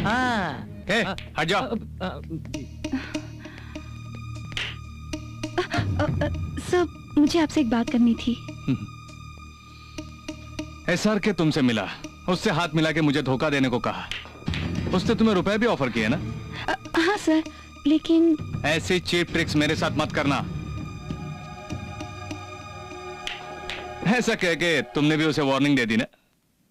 हाँ। हट जा। सर मुझे आपसे एक बात करनी थी। एसआर के तुमसे मिला, उससे हाथ मिला के मुझे धोखा देने को कहा। उसने तुम्हें रुपए भी ऑफर किए ना? हाँ सर, लेकिन ऐसी चीप ट्रिक्स मेरे साथ मत करना। ऐसा कह के तुमने भी उसे वार्निंग दे दी ना?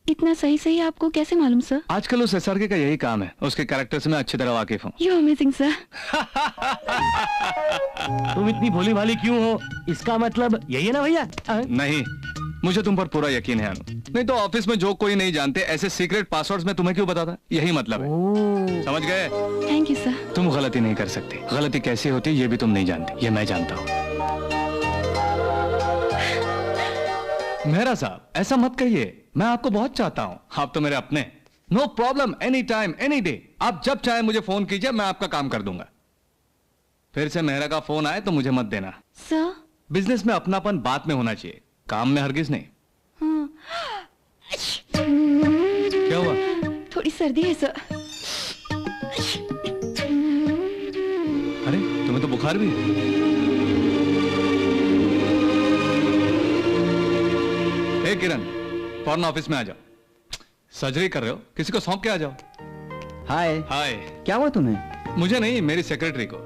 इतना सही सही आपको कैसे मालूम सर? आजकल उस एसआर के का यही काम है, उसके कैरेक्टर से मैं अच्छी तरह वाकिफ हूँ। You amazing sir. तुम इतनी भोली भाली क्यों हो? इसका मतलब यही है ना भैया? नहीं, मुझे तुम पर पूरा यकीन है अनु। नहीं तो ऑफिस में जो कोई नहीं जानते ऐसे सीक्रेट पासवर्ड्स में तुम्हें क्यों बताता? यही मतलब है। समझ गए? Thank you sir. तुम गलती नहीं कर सकती। गलती कैसी होती है ये भी तुम नहीं जानती, ये मैं जानता हूँ। मेहरा साहब ऐसा मत कहिए, मैं आपको बहुत चाहता हूँ। आप तो मेरे अपने। No problem, any time any day. आप जब चाहे मुझे फोन कीजिए, मैं आपका काम कर दूंगा। फिर से मेहरा का फोन आए तो मुझे मत देना। सर बिजनेस में अपनापन बात में होना चाहिए, काम में हरगिज नहीं। हाँ। क्या हुआ? थोड़ी सर्दी है सर। अरे तुम्हें तो बुखार भी है। हे किरण, फौरन ऑफिस में आ जाओ। सर्जरी कर रहे हो, किसी को सौंप के आ जाओ। हाय। हाय। क्या हुआ तुम्हें? मुझे नहीं, मेरी सेक्रेटरी को।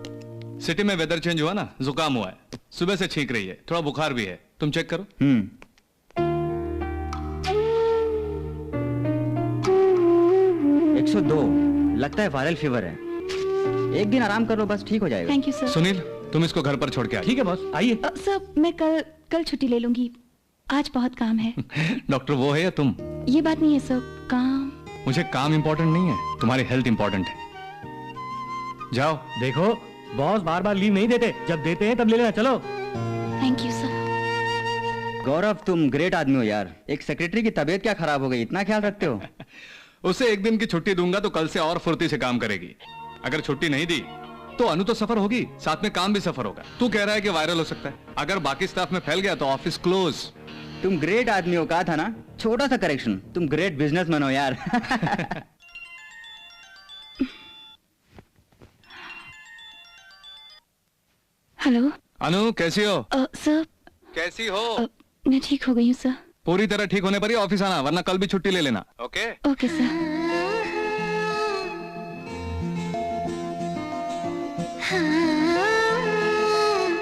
सिटी में वेदर चेंज हुआ ना, जुकाम हुआ है। सुबह से छींक रही है, थोड़ा बुखार भी है। तुम चेक करो। 102, लगता है वायरल फीवर है। एक दिन आराम कर लो बस, ठीक हो जाएगा। Thank you sir. सुनील, तुम इसको घर पर छोड़ के आ। ठीक है बॉस, आइए। सर मैं कल छुट्टी ले लूंगी, आज बहुत काम है। डॉक्टर वो है या तुम? ये बात नहीं है सर, काम। मुझे काम इंपॉर्टेंट नहीं है, तुम्हारी हेल्थ इंपॉर्टेंट है। जाओ। देखो बॉस बार बार लीव नहीं देते, जब देते हैं तब ले लेना। चलो। Thank you sir. गौरव तुम ग्रेट आदमी हो यार। एक सेक्रेटरी की तबीयत क्या खराब हो गई, इतना ख्याल रखते हो। उसे एक दिन की छुट्टी दूंगा तो कल से और फुर्ती से काम करेगी। अगर छुट्टी नहीं दी तो अनु तो सफर होगी, साथ में काम भी सफर होगा। तू कह रहा है कि वायरल हो सकता है, अगर बाकी स्टाफ में फैल गया तो ऑफिस क्लोज। तुम ग्रेट आदमी हो, कहा था ना। छोटा सा करेक्शन, तुम ग्रेट बिजनेसमैन हो यार। हेलो अनु, कैसी हो? सर कैसी हो? मैं ठीक हो गई हूँ सर। पूरी तरह ठीक होने पर ही ऑफिस आना, वरना कल भी छुट्टी ले लेना। ओके? Okay sir.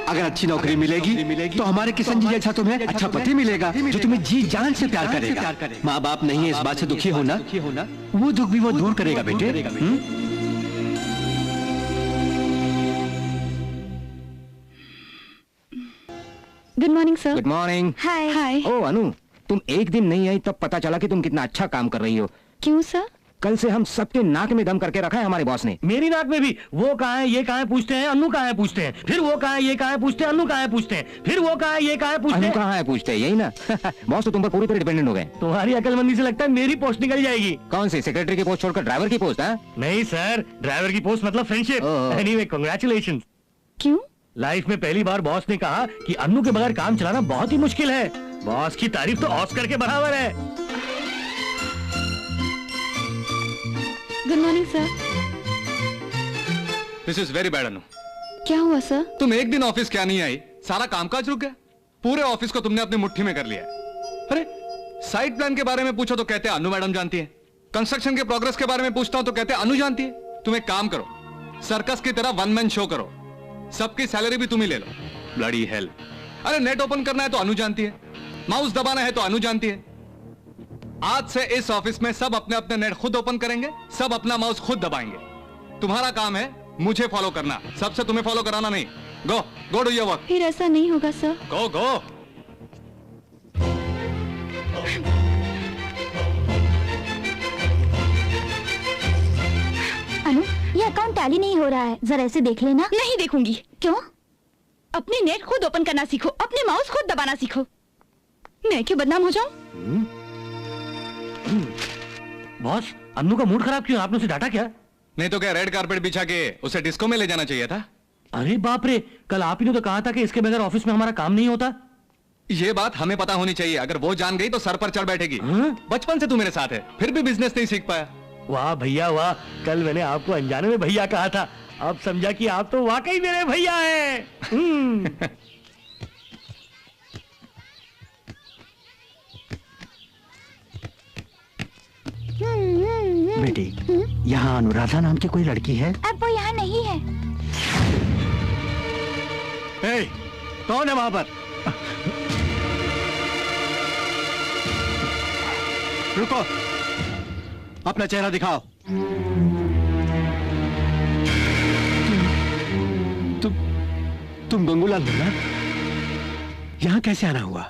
अगर अच्छी नौकरी मिलेगी तो हमारे किशन जी जैसा तुम्हें अच्छा पति मिलेगा, जो तुम्हें जी जान से प्यार करेगा। माँ बाप नहीं है इस बात से दुखी होना, वो दुख भी वो दूर करेगा बेटे। Good morning sir. Good morning. Hi hi. ओ अनु, तुम एक दिन नहीं आई तब पता चला कि तुम कितना अच्छा काम कर रही हो। क्यों सर? कल से हम सबके नाक में दम करके रखा है हमारे बॉस ने। मेरी नाक में भी। वो कहाँ है, ये कहाँ है पूछते हैं, अन्नू कहाँ है पूछते हैं, फिर वो कहाँ है, ये कहाँ है पूछते हैं, अन्नू कहाँ है पूछते हैं, फिर वो कहाँ है, ये कहाँ है पूछते अनु हैं। कहाँ है पूछते हैं, यही ना। बॉस तो तुम पर पूरी तरह डिपेंडेंट हो गए। तुम्हारी अकलमंदी से लगता है मेरी पोस्ट निकल जाएगी। कौन सी? सेक्रेटरी की पोस्ट छोड़कर ड्राइवर की पोस्ट? नहीं सर, ड्राइवर की पोस्ट मतलब फ्रेंडशिप। Anyway congratulations. क्यों? लाइफ में पहली बार बॉस ने कहा कि अन्नू के बगैर काम चलाना बहुत ही मुश्किल है। बॉस की तारीफ तो ऑस्कर के बराबर है। Good morning sir. This is very bad Anu. क्या हुआ सर? तुम एक दिन ऑफिस क्या नहीं आई, सारा कामकाज रुक गया। पूरे ऑफिस को तुमने अपनी मुट्ठी में कर लिया। अरे साइट प्लान के बारे में पूछो तो कहते हैं अनु मैडम जानती है। कंस्ट्रक्शन के प्रोग्रेस के बारे में पूछता हूं तो कहते हैं अनु जानती है। तुम एक काम करो, सर्कस की तरह वन मैन शो करो, सबकी सैलरी भी तुम ही ले लो। Bloody hell. अरे नेट ओपन करना है तो अनु जानती है, माउस दबाना है तो अनु जानती है। आज से इस ऑफिस में सब अपने अपने नेट खुद ओपन करेंगे, सब अपना माउस खुद दबाएंगे। तुम्हारा काम है मुझे फॉलो करना, सबसे तुम्हें फॉलो कराना नहीं। गो गो डू योर वर्क। फिर ऐसा नहीं होगा सर। गो गो। अनु, ये अकाउंट टैली नहीं हो रहा है, जरा ऐसे देख लेना। नहीं देखूंगी। क्यों? अपने नेट खुद ओपन करना सीखो, अपने माउस खुद दबाना सीखो। मैं क्यों बदनाम हो जाऊं? बॉस, अन्नू का मूड खराब क्यों? आपने उसे डांटा क्या? नहीं तो क्या रेड कारपेट बिछा के उसे डिस्को में ले जाना चाहिए था। अरे बाप रे, कल आप ही ने तो कहा था कि इसके बगैर ऑफिस में हमारा काम नहीं होता। ये बात हमें पता होनी चाहिए, अगर वो जान गई तो सर पर चढ़ बैठेगी। बचपन से तू मेरे साथ है, फिर भी बिजनेस नहीं सीख पाया। वाह भैया वाह, कल मैंने आपको अनजाने में भैया कहा था, अब समझा कि आप तो वाकई मेरे भैया हैं। बेटी, यहाँ अनुराधा नाम की कोई लड़की है? अब वो यहाँ नहीं है। ए, कौन है वहां पर? रुको, अपना चेहरा दिखाओ। तुम गंगूलाल हो ना? यहाँ कैसे आना हुआ?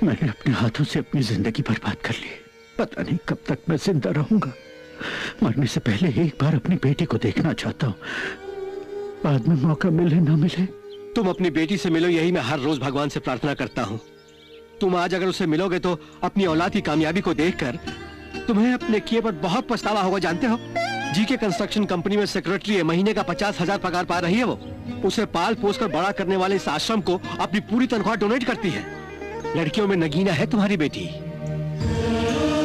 मैंने अपने हाथों से अपनी जिंदगी बर्बाद कर ली। पता नहीं कब तक मैं जिंदा रहूंगा। मरने से पहले एक बार अपनी बेटी को देखना चाहता हूँ, बाद में मौका मिले ना मिले। तुम अपनी बेटी से मिलो, यही मैं हर रोज भगवान से प्रार्थना करता हूँ। तुम आज अगर उससे मिलोगे तो अपनी औलाद की कामयाबी को देखकर तुम्हें अपने किए पर बहुत पछतावा होगा। जानते हो, जीके कंस्ट्रक्शन कंपनी में सेक्रेटरी है, महीने का 50,000 पगार पा रही है वो। उसे पाल पोस कर बड़ा करने वाले इस आश्रम को अपनी पूरी तनख्वाह डोनेट करती है। लड़कियों में नगीना है तुम्हारी बेटी।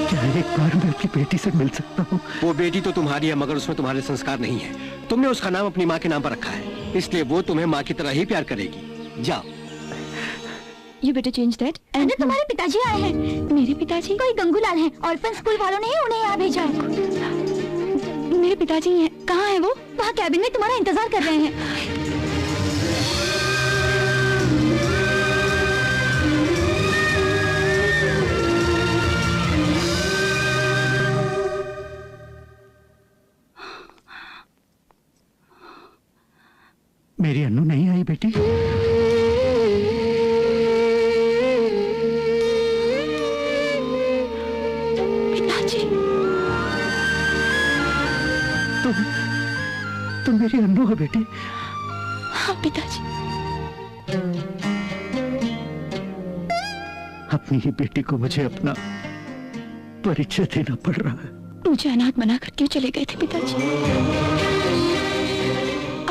क्या एक बार मैं अपनी बेटी से मिल सकता हूँ? वो बेटी तो तुम्हारी है, मगर उसमें तुम्हारे संस्कार नहीं है। तुमने उसका नाम अपनी माँ के नाम पर रखा है, इसलिए वो तुम्हें माँ की तरह ही प्यार करेगी। जाओ। You better change that. अरे तुम्हारे पिताजी आए हैं। मेरे पिताजी? कोई गंगूलाल हैं, ऑर्फन स्कूल वालों ने उन्हें यहाँ भेजा है। मेरे पिताजी हैं, कहाँ है वो? वहाँ कैबिन में तुम्हारा इंतजार कर रहे हैं। मेरी अन्नू नहीं आई बेटी? पिताजी, तुम मेरी अन्नू हो बेटी? हाँ पिताजी। अपनी ही बेटी को मुझे अपना परिचय देना पड़ रहा है। मुझे अनाथ बनाकर क्यों चले गए थे पिताजी?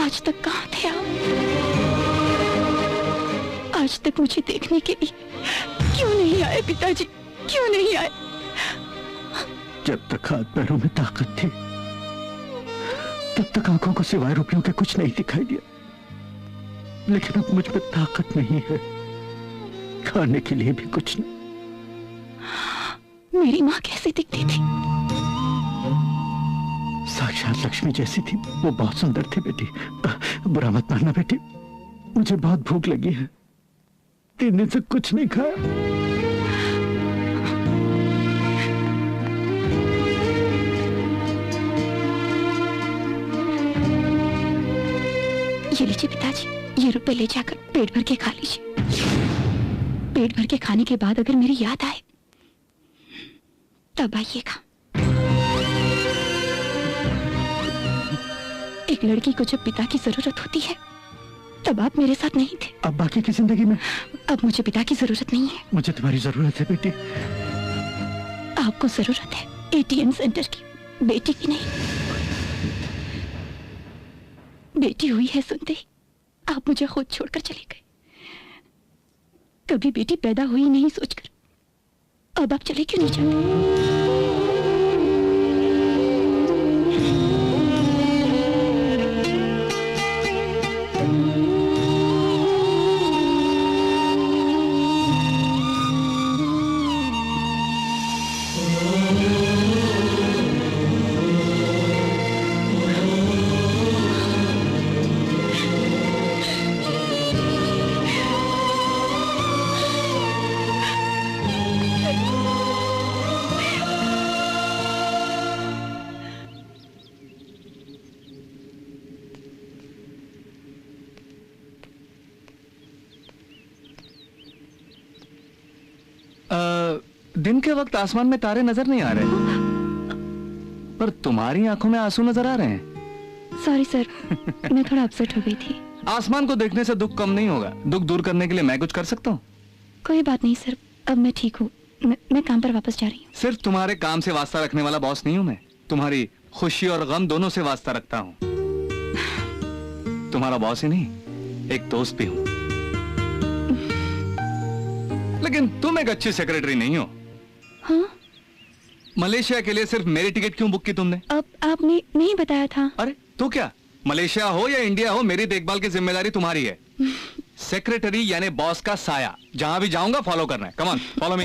आज तक कहाँ थे आप? आज तक मुझे देखने के लिए क्यों नहीं आए पिताजी? क्यों नहीं आए? जब तक हाथ पैरों में ताकत थी तब तक आंखों को सिवाय रुपयों के कुछ नहीं दिखाई दिया, लेकिन अब मुझ में ताकत नहीं है, खाने के लिए भी कुछ नहीं। मेरी माँ कैसी दिखती थी? साक्षात लक्ष्मी जैसी थी। वो बहुत सुंदर थी बेटी। बुरा मत मानना बेटी, मुझे बहुत भूख लगी है, 3 दिन से कुछ नहीं खाया। ये लीजिए पिताजी, ये रुपए ले जाकर पेट भर के खा लीजिए। पेट भर के खाने के बाद अगर मेरी याद आए तब आइएगा। एक लड़की को जब पिता की जरूरत होती है तब आप मेरे साथ नहीं थे। अब बाकी की जिंदगी में अब मुझे पिता की जरूरत नहीं है। मुझे तुम्हारी जरूरत है बेटी। आपको जरूरत है एटीएम सेंटर की, बेटी की नहीं। बेटी हुई है सुनते ही आप मुझे खुद छोड़कर चले गए। कभी बेटी पैदा हुई नहीं सोचकर अब आप चले क्यों नहीं जाते? दिन के वक्त आसमान में तारे नजर नहीं आ रहे, पर तुम्हारी आंखों में आंसू नजर आ रहे हैं। सॉरी सर, मैं थोड़ा अपसेट हो गई थी। आसमान को देखने से दुख कम नहीं होगा। दुख दूर करने के लिए मैं कुछ कर सकता हूँ? कोई बात नहीं सर, अब मैं ठीक हूँ। मैं काम पर वापस जा रही हूँ। सिर्फ तुम्हारे काम से वास्ता रखने वाला बॉस नहीं हूँ मैं, तुम्हारी खुशी और गम दोनों से वास्ता रखता हूँ। तुम्हारा बॉस ही नहीं, एक दोस्त भी हूँ। लेकिन तुम एक अच्छी सेक्रेटरी नहीं हो। हाँ? मलेशिया के लिए सिर्फ मेरी टिकट क्यों बुक की तुमने? अब आपने नहीं बताया था। अरे तो क्या, मलेशिया हो या इंडिया हो, मेरी देखभाल की जिम्मेदारी तुम्हारी है। सेक्रेटरी यानी बॉस का साया, जहां भी जाऊंगा फॉलो करना है। Come on, follow me.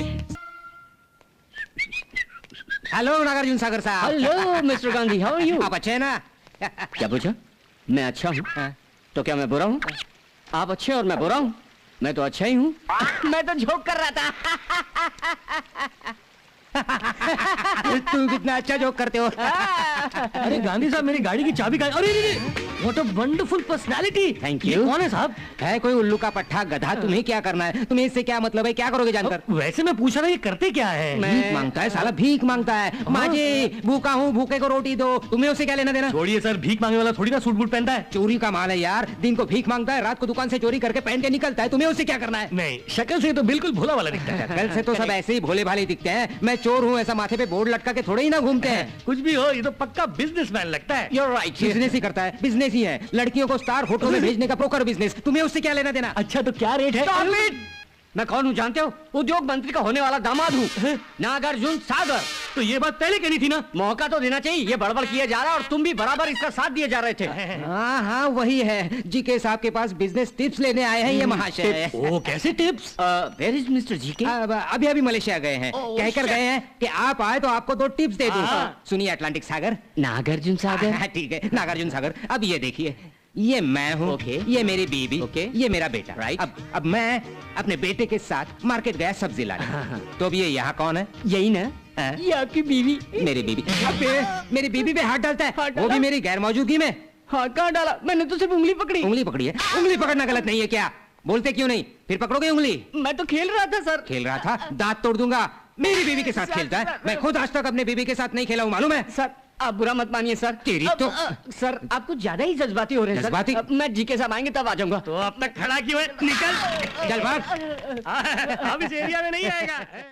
Hello Nagarjun Sagar sahab. Hello mister Gandhi, how are you? आप अच्छे हैं ना? क्या पूछा? मैं अच्छा हूँ तो क्या मैं बुरा हूँ? आप अच्छे और मैं बुरा हूँ? मैं तो अच्छा ही हूँ। मैं तो जोक कर रहा था। तुम कितना अच्छा जोक करते हो। अरे गांधी साहब, मेरी गाड़ी की चाबी का, अरे what a wonderful personality. Thank ये you. कौन है साहब? है कोई उल्लू का पट्टा गधा, तुम्हें क्या करना है? तुम्हें इससे क्या मतलब है? क्या करोगे जानकर? वैसे मैं पूछ रहा, ये करते क्या है? भीख मांगता है साला, भीख मांगता है। माँ जी भूखा हूँ, भूखे को रोटी दो। तुम्हें उससे क्या लेना देना? छोड़िए सर, भीख मांगने वाला थोड़ी ना सूट बूट पहनता है। चोरी का माल है यार, दिन को भीख मांगता है, रात को दुकान से चोरी करके पहन के निकलता है। तुम्हें उससे क्या करना है? नहीं, शक्ल से तो बिल्कुल भोला वाला दिखता है। कल से तो सब ऐसे ही भोले भाले दिखते हैं। मैं चोर हूँ ऐसा माथे पे बोर्ड लटका के थोड़े ही ना घूमते हैं। कुछ भी हो, ये तो पक्का बिजनेसमैन लगता है। You're right, बिजनेस ही करता है, बिजनेस ही है। लड़कियों को स्टार होटल में भेजने का ब्रोकर बिजनेस। तुम्हें उससे क्या लेना देना? अच्छा तो क्या रेट है? Stop it! मैं कौन हूँ जानते हो? उद्योग मंत्री का होने वाला दामाद हूँ, नागार्जुन सागर। तो ये बात पहले कहनी थी ना। मौका तो देना चाहिए। ये बड़बड़ किया जा रहा है और तुम भी बराबर इसका साथ दिए जा रहे थे। हाँ हाँ वही है, जीके साहब के पास बिजनेस टिप्स लेने आए हैं ये महाशय। ओ कैसे टिप्स? वेयर इज मिस्टर जी के? अभी अभी मलेशिया गए हैं। कहकर गए हैं कि आप आए तो आपको 2 टिप्स दे दूं। हाँ। सुनिए अटलांटिक सागर। नागार्जुन सागर। हाँ, ठीक है नागार्जुन सागर। अब ये देखिए, ये मैं हूँ, Okay. ये मेरी बीवी, Okay. ये मेरा बेटा। Right. अब मैं अपने बेटे के साथ मार्केट गया सब्जी लाने। तो अब ये यहाँ कौन है? यही ना? हाँ? ये आपकी बीवी। मेरी बीवी। अब मेरी बीवी पे हाथ डालता है, वो भी मेरी गैर मौजूदगी में। हाथ कहाँ डाला? मैंने तो सिर्फ उंगली पकड़ी। उंगली पकड़ी है? उंगली पकड़ना गलत नहीं है क्या? बोलते क्यों नहीं? फिर पकड़ोगे उंगली? मैं तो खेल रहा था सर। खेल रहा था, दांत तोड़ दूंगा। मेरी बीवी के साथ खेलता है। मैं खुद आज तक अपने बीवी के साथ नहीं खेला हूँ, मालूम है? सर आप बुरा मत मानिए सर। तेरी तो- सर आप कुछ ज्यादा ही जज्बाती हो रहे हैं सर। जज्बाती? अब मैं जी के साहब आएंगे तब आ जाऊंगा। तो अब तक खड़ा क्यों है? निकल। चल भाग। अब इस एरिया में नहीं आएगा।